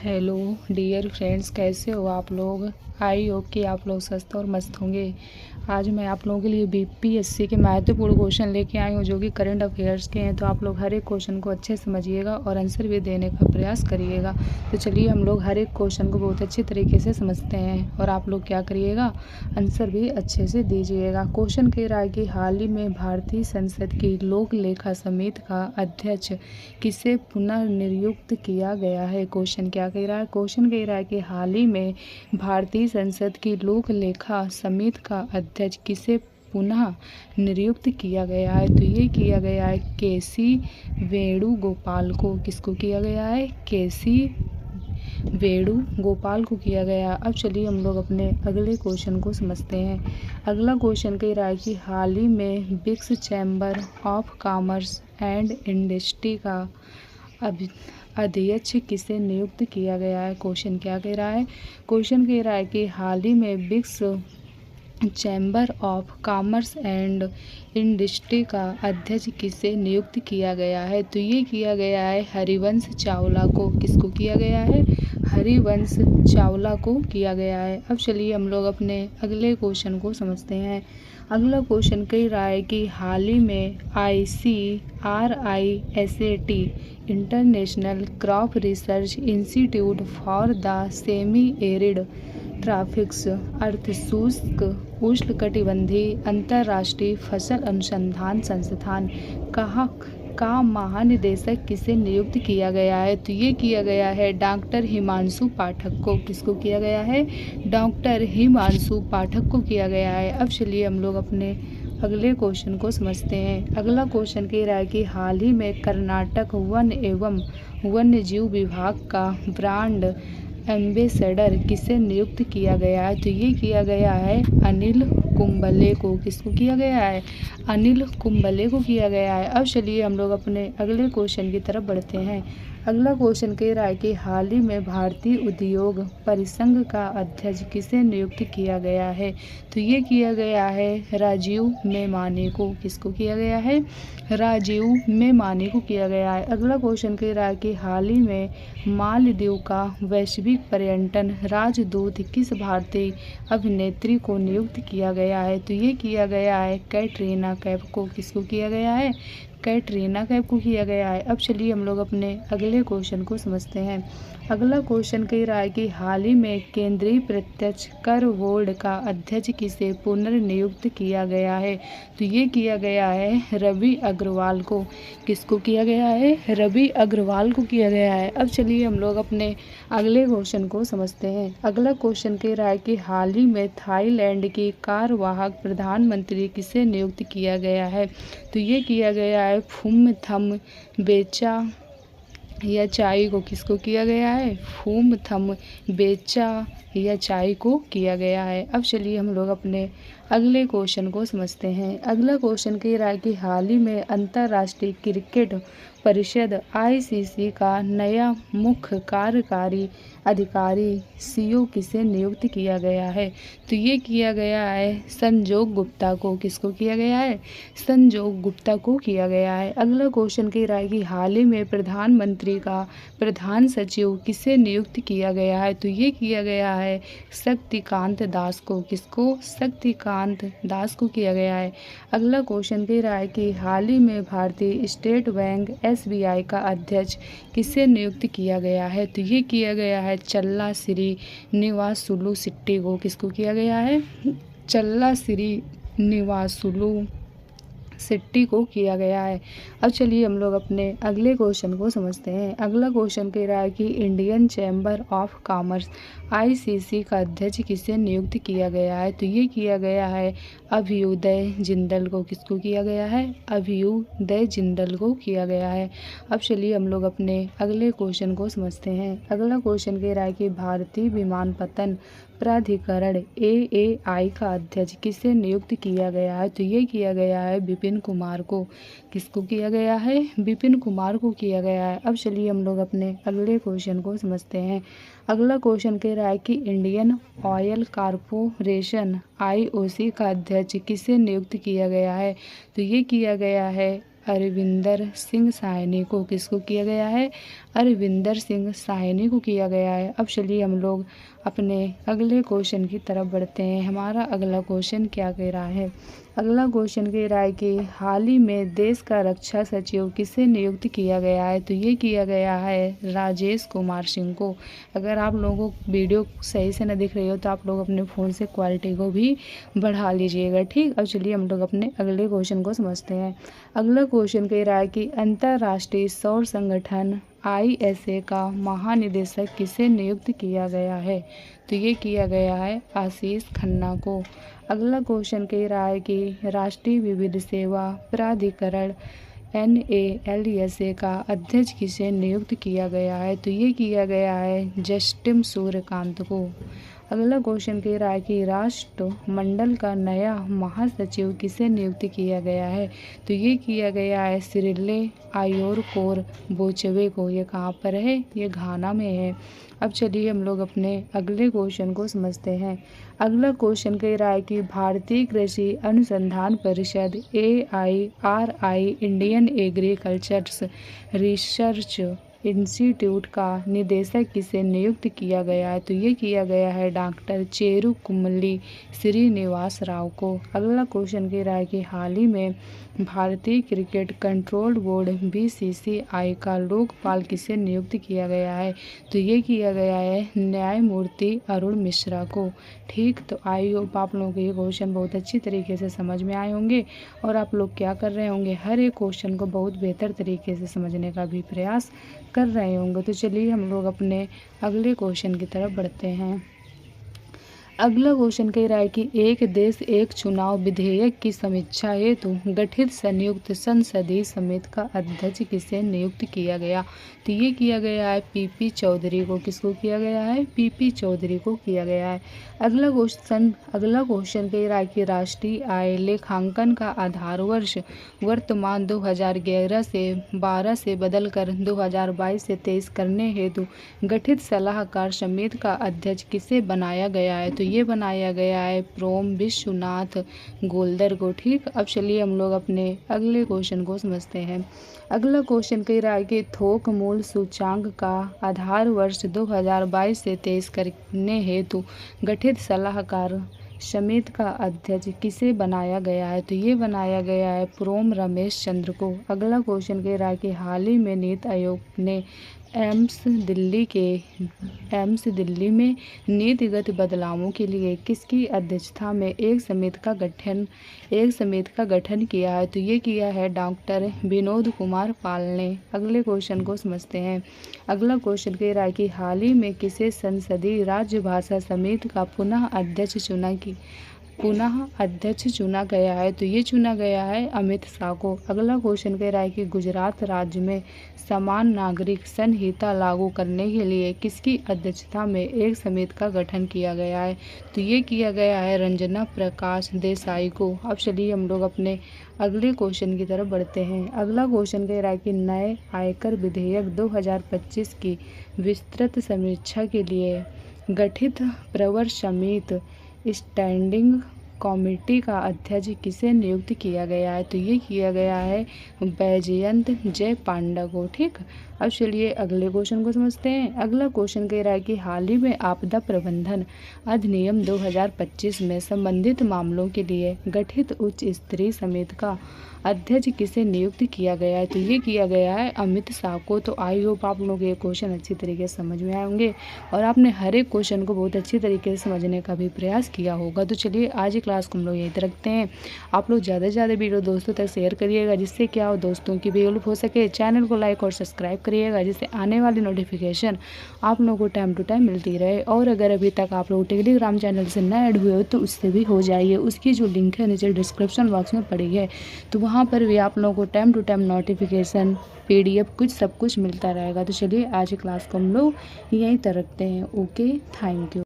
Hello dear friends, कैसे हो आप लोग। आई होप कि आप लोग स्वस्थ और मस्त होंगे। आज मैं आप लोगों के लिए बीपीएससी के महत्वपूर्ण क्वेश्चन लेके आई हूँ जो कि करंट अफेयर्स के हैं। तो आप लोग हर एक क्वेश्चन को अच्छे से समझिएगा और आंसर भी देने का प्रयास करिएगा। तो चलिए हम लोग हर एक क्वेश्चन को बहुत अच्छी तरीके से समझते हैं और आप लोग क्या करिएगा, आंसर भी अच्छे से दीजिएगा। क्वेश्चन कह रहा है कि हाल ही में भारतीय संसद की लोक लेखा समिति का अध्यक्ष किसे पुनर्नियुक्त किया गया है। क्वेश्चन क्या कह रहा है, क्वेश्चन कह रहा है कि हाल ही में भारतीय संसद की लोक लेखा समिति का अध्यक्ष किसे पुनः नियुक्त किया गया है। तो ये किया गया है केसी वेणुगोपाल को। किसको किया गया है, केसी वेणुगोपाल को किया गया। अब चलिए हम लोग अपने अगले क्वेश्चन को समझते हैं। अगला क्वेश्चन कह रहा है कि हाल ही में BRICS chamber of commerce and industry का अध्यक्ष किसे नियुक्त किया गया है। क्वेश्चन क्या कह रहा है, क्वेश्चन कह रहा है कि हाल ही में BRICS chamber of commerce and industry का अध्यक्ष किसे नियुक्त किया गया है। तो ये किया गया है हरिवंश चावला को। किसको किया गया है, हरिवंश चावला को किया गया है। अब चलिए हम लोग अपने अगले क्वेश्चन को समझते हैं। अगला क्वेश्चन कह रहा है कि हाल ही में ICRISAT international crop research institute for the semi arid tropics अर्धशुष्क उष्णकटिबंधीय अंतर्राष्ट्रीय फसल अनुसंधान संस्थान का महानिदेशक किसे नियुक्त किया गया है। तो ये किया गया है डॉक्टर हिमांशु पाठक को। किसको किया गया है, डॉक्टर हिमांशु पाठक को किया गया है। अब चलिए हम लोग अपने अगले क्वेश्चन को समझते हैं। अगला क्वेश्चन कह रहा है कि हाल ही में कर्नाटक वन एवं वन्यजीव विभाग का ब्रांड एम्बेसडर किसे नियुक्त किया गया है। तो ये किया गया है अनिल कुंबले को। किसको किया गया है, अनिल कुंबले को किया गया है। अब चलिए हम लोग अपने अगले क्वेश्चन की तरफ बढ़ते हैं। अगला क्वेश्चन कह रहा है कि हाल ही में भारतीय उद्योग परिसंघ का अध्यक्ष किसे नियुक्त किया गया है। तो ये किया गया है राजीव मेमानी को। किसको किया गया है, राजीव मेमानी को किया गया है। अगला क्वेश्चन कह रहा है कि हाल ही में मालदीव का वैश्विक पर्यटन राजदूत किस भारतीय अभिनेत्री को नियुक्त किया गया है। तो ये किया गया है कैटरीना कैफ को। किसको किया गया है, कैटरीना कैफ को किया गया है। अब चलिए हम लोग अपने अगले क्वेश्चन को समझते हैं। अगला क्वेश्चन कह रहा है कि हाल ही में केंद्रीय प्रत्यक्ष कर बोर्ड का अध्यक्ष किसे पुनर्नियुक्त किया गया है। तो ये किया गया है रवि अग्रवाल को। किसको किया गया है, रवि अग्रवाल को किया गया है। अब चलिए हम लोग अपने अगले क्वेश्चन को समझते हैं। अगला क्वेश्चन कह रहा है कि हाल ही में थाईलैंड की कार्यवाहक प्रधानमंत्री किसे नियुक्त किया गया है। तो ये किया गया है फुमथम बेचा या चाई को। किसको किया गया है, फुमथम बेचा या चाई को किया गया है। अब चलिए हम लोग अपने अगले क्वेश्चन को समझते हैं। अगला क्वेश्चन कह रहा है कि हाल ही में अंतर्राष्ट्रीय क्रिकेट परिषद ICC का नया मुख्य कार्यकारी अधिकारी CEO किसे नियुक्त किया गया है। तो ये किया गया है संजोग गुप्ता को। किसको किया गया है, संजोग गुप्ता को किया गया है। अगला क्वेश्चन कह रहा है कि हाल ही में प्रधानमंत्री का प्रधान सचिव किसे नियुक्त किया गया है। तो ये किया गया है शक्तिकांत दास को। किसको, शक्तिकांत दास को किया गया है। अगला क्वेश्चन कह रहा है कि हाल ही में भारतीय स्टेट बैंक SBI का अध्यक्ष किसे नियुक्त किया गया है। तो ये किया गया है चल्ला श्री निवासुलु सिट्टी को। किसको किया गया है, चल्ला श्री निवासुलु सिट्टी को किया गया है। अब चलिए हम लोग अपने अगले क्वेश्चन को समझते हैं। अगला क्वेश्चन कह रहा है कि Indian chamber of commerce ICC का अध्यक्ष किसे नियुक्त किया गया है। तो ये किया गया है अभ्युदय जिंदल को। किसको किया गया है, अभ्युदय जिंदल को किया गया है। अब चलिए हम लोग अपने अगले क्वेश्चन को समझते हैं। अगला क्वेश्चन कह रहा है कि भारतीय विमानपत्तन प्राधिकरण AAI का अध्यक्ष किसे नियुक्त किया गया है। तो ये किया गया है विपिन कुमार को। किसको किया गया है, विपिन कुमार को किया गया है। अब चलिए हम लोग अपने अगले क्वेश्चन को समझते हैं। अगला क्वेश्चन कह रहा है कि इंडियन ऑयल कॉरपोरेशन IOC का अध्यक्ष किसे नियुक्त किया गया है। तो ये किया गया है अरविंदर सिंह साहनी को। किसको किया गया है? अरविंदर सिंह साहनी को किया गया है। अब चलिए हम लोग अपने अगले क्वेश्चन की तरफ बढ़ते हैं। हमारा अगला क्वेश्चन क्या कह रहा है? अगला क्वेश्चन कह रहा है कि हाल ही में देश का रक्षा सचिव किसे नियुक्त किया गया है? तो ये किया गया है राजेश कुमार सिंह को। अगर आप लोगों को वीडियो सही से न दिख रही हो तो आप लोग अपने फ़ोन से क्वालिटी को भी बढ़ा लीजिएगा, ठीक। अब चलिए हम लोग अपने अगले क्वेश्चन को समझते हैं। अगला क्वेश्चन कह रहा है कि अंतर्राष्ट्रीय सौर संगठन ISA का महानिदेशक किसे नियुक्त किया गया है? तो ये किया गया है आशीष खन्ना को। अगला क्वेश्चन कह रहा है कि राष्ट्रीय विविध सेवा प्राधिकरण NALSA का अध्यक्ष किसे नियुक्त किया गया है? तो ये किया गया है जस्टिन सूर्यकांत को। अगला क्वेश्चन कह रहा है कि राष्ट्रमंडल का नया महासचिव किसे नियुक्त किया गया है? तो ये किया गया है सिरिले आयोरकोर बोचवे को। ये कहाँ पर है? ये घाना में है। अब चलिए हम लोग अपने अगले क्वेश्चन को समझते हैं। अगला क्वेश्चन कह रहा है कि भारतीय कृषि अनुसंधान परिषद AIRI Indian agriculture research institute का निदेशक किसे नियुक्त किया गया है? तो ये किया गया है डॉक्टर चेरुकुमल्ली श्रीनिवास राव को। अगला क्वेश्चन कह रहा है कि हाल ही में भारतीय क्रिकेट कंट्रोल बोर्ड BCCI का लोकपाल किसे नियुक्त किया गया है? तो ये किया गया है न्यायमूर्ति अरुण मिश्रा को, ठीक। तो आई होप आप लोगों को ये क्वेश्चन बहुत अच्छी तरीके से समझ में आए होंगे और आप लोग क्या कर रहे होंगे, हर एक क्वेश्चन को बहुत बेहतर तरीके से समझने का भी प्रयास कर रहे होंगे। तो चलिए हम लोग अपने अगले क्वेश्चन की तरफ बढ़ते हैं। अगला क्वेश्चन कह रहा है कि एक देश एक चुनाव विधेयक की समीक्षा हेतु गठित संयुक्त संसदीय समिति का अध्यक्ष किसे नियुक्त किया गया? तो ये किया गया है PP चौधरी को। किसको किया गया है? PP चौधरी को किया गया है। अगला क्वेश्चन कह रहा है कि राष्ट्रीय आय लेखांकन का आधार वर्ष वर्तमान 2011 से 12 से बदलकर 2022 से 23 करने हेतु गठित सलाहकार समिति का अध्यक्ष किसे बनाया गया है? तो ये बनाया गया है प्रोम विश्वनाथ गोलदर को, ठीक। अब चलिए हम लोग अपने अगले क्वेश्चन को समझते हैं। अगला क्वेश्चन कह रहा है कि थोक मूल्य सूचांक का आधार वर्ष 2022 से 23 करने हेतु गठित सलाहकार समिति का अध्यक्ष किसे बनाया गया है? तो ये बनाया गया है प्रोम रमेश चंद्र को। अगला क्वेश्चन कह रहा है कि हाल ही में नीति आयोग ने एम्स दिल्ली में नीतिगत बदलावों के लिए किसकी अध्यक्षता में एक समिति का गठन किया है? तो ये किया है डॉक्टर विनोद कुमार पाल ने। अगले क्वेश्चन को समझते हैं। अगला क्वेश्चन कह रहा है कि हाल ही में किसे संसदीय राजभाषा समिति का पुनः अध्यक्ष चुना गया है? तो ये चुना गया है अमित शाह को। अगला क्वेश्चन कह रहा है कि गुजरात राज्य में समान नागरिक संहिता लागू करने के लिए किसकी अध्यक्षता में एक समिति का गठन किया गया है? तो ये किया गया है रंजना प्रकाश देसाई को। अब चलिए हम लोग अपने अगले क्वेश्चन की तरफ बढ़ते हैं। अगला क्वेश्चन कह रहा है कि नए आयकर विधेयक 2025 की विस्तृत समीक्षा के लिए गठित प्रवर समिति स्टैंडिंग कमेटी का अध्यक्ष किसे नियुक्त किया गया है? तो ये किया गया है बैजयंत जय पांडा को, ठीक। अब चलिए अगले क्वेश्चन को समझते हैं। अगला क्वेश्चन कह रहा है कि हाल ही में आपदा प्रबंधन अधिनियम 2025 में संबंधित मामलों के लिए गठित उच्च स्तरीय समिति का अध्यक्ष किसे नियुक्त किया गया है? तो ये किया गया है अमित शाह को। तो आई होप आप लोग ये क्वेश्चन अच्छी तरीके से समझ में आए होंगे और आपने हर एक क्वेश्चन को बहुत अच्छी तरीके से समझने का भी प्रयास किया होगा। तो चलिए आज की क्लास को हम लोग यहीं तक रखते हैं। आप लोग ज़्यादा से ज़्यादा वीडियो दोस्तों तक शेयर करिएगा, जिससे क्या हो दोस्तों की भी हेल्प हो सके। चैनल को लाइक और सब्सक्राइब करिएगा, जिससे आने वाली नोटिफिकेशन आप लोगों को टाइम टू टाइम मिलती रहे। और अगर अभी तक आप लोग टेलीग्राम चैनल से न ऐड हुए हो तो उससे भी हो जाइए। उसकी जो लिंक है नीचे डिस्क्रिप्शन बॉक्स में पड़ी है, तो वहाँ पर भी आप लोगों को time to time notification PDF सब कुछ मिलता रहेगा। तो चलिए आज की क्लास को हम लोग यहीं तक रखते हैं। Okay, thank you.